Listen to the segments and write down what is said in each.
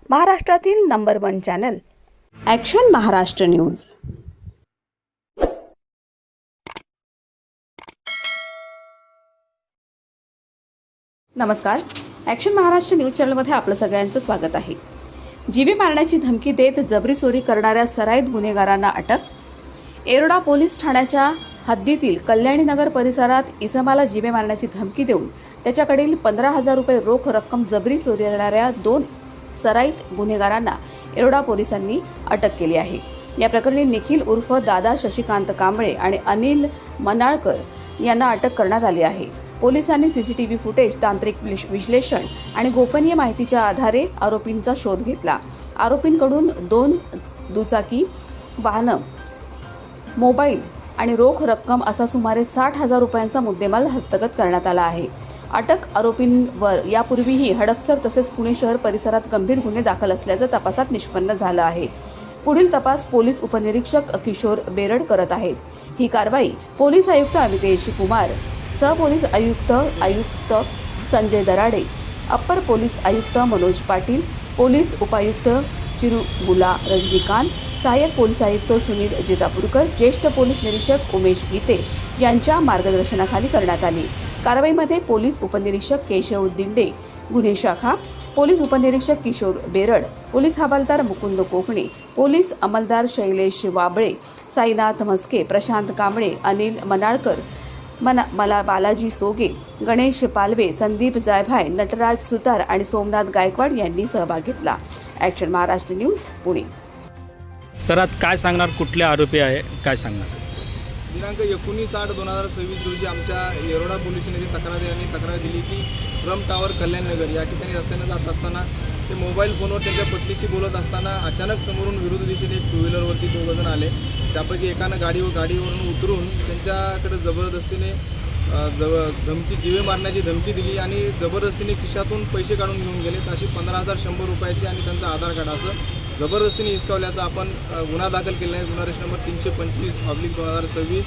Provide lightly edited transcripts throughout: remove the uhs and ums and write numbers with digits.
महाराष्ट्रातील number 1 channel action Maharashtra news. नमस्कार, action Maharashtra news चॅनलमध्ये आपलं सगळ्यांचं स्वागत आहे। जीवे मारण्याची धमकी देत जबरी चोरी करणाऱ्या सराईत गुन्हेगारांना अटक। येरवडा पोलीस ठाण्याच्या हद्दीतील कल्याणीनगर परिसरात इसमाला जीवे मारण्याची धमकी देऊन त्याच्याकडील 15,000 रुपये रोख रक्कम जबरी चोरी करणाऱ्या 2 सराईत गुन्हेगारांना येरवडा पोलिसांनी अटक केली आहे। या प्रकरणी निखिल उर्फ दादा शशिकांत कांबळे आणि अनिल मनाळकर यांना अटक करण्यात आली आहे। पोलिसांनी सीसीटीव्ही फुटेज, तांत्रिक विश्लेषण आणि गोपनीय माहितीच्या आधारे आरोपींचा शोध घेतला। आरोपींकडून 2 दुचाकी वाहनं, मोबाईल आणि रोख रक्कम असा सुमारे 60,000 रुपयांचा मुद्देमाल हस्तगत करण्यात आला आहे। अटक आरोपींवर यापूर्वीही हडपसर तसेच पुणे शहर परिसरात गंभीर गुन्हे दाखल असल्याचं तपासात निष्पन्न झालं आहे। पुढील तपास पोलीस उपनिरीक्षक किशोर बेरड करत आहेत। ही कारवाई पोलीस आयुक्त अमितेश कुमार, सहपोलीस आयुक्त संजय दराडे, अप्पर पोलीस आयुक्त मनोज पाटील, पोलीस उपायुक्त चिरुमुला रजनीकांत, सहाय्यक पोलीस आयुक्त सुनील जितापूरकर, ज्येष्ठ पोलीस निरीक्षक उमेश गीते यांच्या मार्गदर्शनाखाली करण्यात आली। कारवाईमध्ये पोलीस उपनिरीक्षक केशव दिंडे, गुन्हे शाखा, पोलीस उपनिरीक्षक किशोर बेरड, पोलीस हवालदार मुकुंद कोकणे, पोलीस अंमलदार शैलेश वाबळे, साईनाथ म्हस्के, प्रशांत कांबळे, अनिल मनाळकर, बालाजी सोगे, गणेश पालवे, संदीप जायभाय, नटराज सुतार आणि सोमनाथ गायकवाड यांनी सहभाग घेतला। Action Maharashtra news, Pune. तर आज काय सांगणार, कुठले आरोपी आहे, काय सांगणार? दिनांक 19/8/2026 रोजी आमच्या येरवडा पोलीस स्टेशनमध्ये तक्रार दिली की ट्रम्प टावर कल्याणनगर या ठिकाणी रस्त्याने जात असताना ते मोबाईल फोनवर त्यांच्या पत्नीशी बोलत असताना अचानक समोरून विरुद्ध दिशेने 2 व्हीलरवरती 2 जण आले। त्यापैकी एकानं गाडीवरून उतरून त्यांच्याकडे जबरदस्तीने जीवे मारण्याची धमकी दिली आणि जबरदस्तीने खिशातून पैसे काढून घेऊन गेले। अशी 15,100 रुपयाची आणि त्यांचं आधार कार्ड असं जबरदस्तीने हिसकावल्याचा आपण गुन्हा दाखल केला आहे। गुन्हा रजिस्टर नंबर 325/2026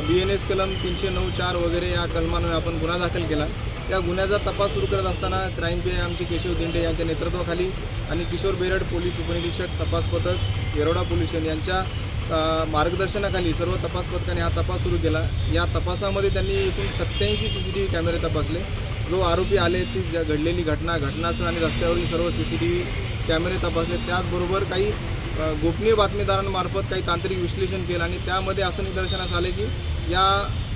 BNS कलम 309(4) वगैरे या कलमांवर आपण गुन्हा दाखल केला। या गुन्ह्याचा तपास सुरू करत असताना क्राईम पी आमचे केशव दिंडे यांच्या नेतृत्वाखाली आणि किशोर बेरड पोलीस उपनिरीक्षक तपास पथक येरवडा पोलीस यांच्या मार्गदर्शनाखाली सर्व तपास पथकाने हा तपास सुरू केला। या तपासामध्ये त्यांनी एकूण 87 CCTV कॅमेरे तपासले। जो आरोपी आले ती घडलेली घटनास्थळ आणि रस्त्यावरील सर्व CCTV कॅमेरे तपासले। त्याचबरोबर काही गोपनीय बातमीदारांमार्फत काही तांत्रिक विश्लेषण केलं आणि त्यामध्ये असं निदर्शनास आले की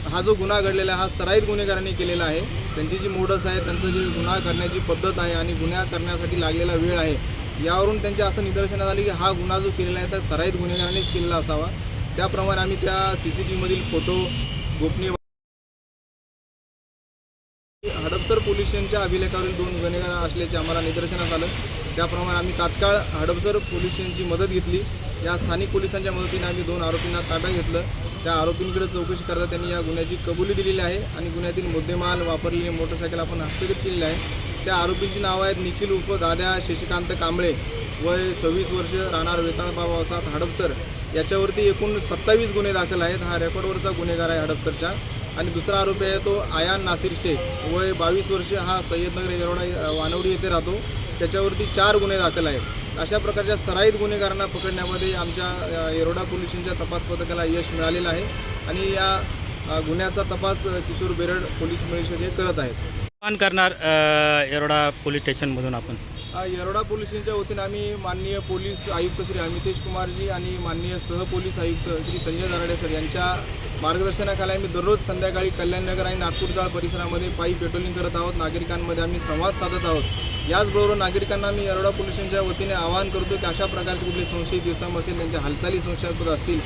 हा जो गुन्हा घडलेला आहे हा सराईत गुन्हेगारांनी केलेला आहे। त्यांची जी मोडस आहे, त्यांचं जे गुन्हा करण्याची पद्धत आहे आणि गुन्हा करण्यासाठी लागलेला वेळ आहे, यावरून त्यांच्या असं निदर्शनास आले की हा गुन्हा जो केलेला आहे तर सराईत गुन्हेगारांनीच केलेला असावा। त्याप्रमाणे आम्ही त्या CCTV मधील फोटो, गोपनीय हडपसर पोलीस स्टेशनच्या अभिलेखावरील 2 गुन्हेगार असल्याचे आम्हाला निदर्शनास आलं। त्याप्रमाणे आम्ही तात्काळ हडपसर पोलीस स्टेशनची मदत घेतली। या स्थानिक पोलिसांच्या मदतीने आम्ही 2 आरोपींना ताब्यात घेतलं। त्या आरोपींकडे चौकशी करता त्यांनी या गुन्ह्याची कबुली दिलेली आहे आणि गुन्ह्यातील मुद्देमाल, वापरलेली मोटरसायकल आपण हस्तगत केलेली आहे। त्या आरोपींची नावं आहेत निखिल उर्फ दादा शशिकांत कांबळे, वय 26 वर्ष, राहणार वेताळबाबा वसाहत हडपसर। याच्यावरती एकूण 27 गुन्हे दाखल आहेत। हा रेकॉर्डवरचा गुन्हेगार आहे हडपसरचा। आणि दुसरा आरोपी आहे तो आयान नासिर शेख, वय 22 वर्ष, हा सय्यदनगर येरवडा वानवडी येथे राहतो। त्याच्यावरती 4 गुन्हे दाखल आहेत। अशा प्रकारच्या सराईत गुन्हेगारांना पकडण्यामध्ये आमच्या येरवडा पोलीस स्टेशनच्या तपास पथकाला यश मिळालेलं आहे आणि या गुन्ह्याचा तपास किशोर बेरड पोलीस निरीक्षक हे करत आहेत। करणार येरवडा पोलीस स्टेशनमधून आपण येरवडा पोलीस स्टेशनच्या वतीने आम्ही माननीय पोलीस आयुक्त श्री अमितेश कुमारजी आणि माननीय सहपोलीस आयुक्त श्री संजय दराडे सर यांच्या मार्गदर्शनाखाली आम्ही दररोज संध्याकाळी कल्याणनगर आणि नागपूरचाळ परिसरामध्ये पायी पेट्रोलिंग करत आहोत। नागरिकांमध्ये आम्ही संवाद साधत आहोत। याचबरोबर नागरिकांना आम्ही येरवडा पोलीस स्टेशनच्या वतीने आवाहन करतो की अशा प्रकारचे कुठले संशयित इसम असेल, त्यांच्या हालचाली संशयास्पद असतील,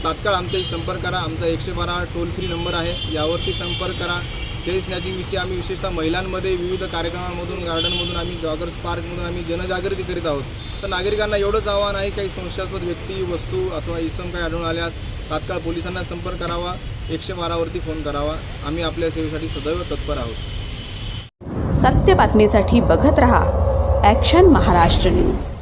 तात्काळ आमच्याशी संपर्क करा। आमचा 112 टोल फ्री नंबर आहे, यावरती संपर्क करा। चेन स्नॅचिंगविषयी आम्ही विशेषतः महिलांमध्ये विविध कार्यक्रमांमधून, गार्डनमधून, आम्ही जॉगर्स पार्कमधून आम्ही जनजागृती करीत आहोत। तर नागरिकांना एवढंच आव्हान आहे, काही संशयास्पद व्यक्ती, वस्तू अथवा इसम काही आढळून आल्यास तात्काळ पोलिसांना संपर्क करावा, 112 वरती फोन करावा। आम्ही आपल्या सेवेसाठी सदैव तत्पर आहोत। सत्य बातमीसाठी बघत रहा ॲक्शन महाराष्ट्र न्यूज।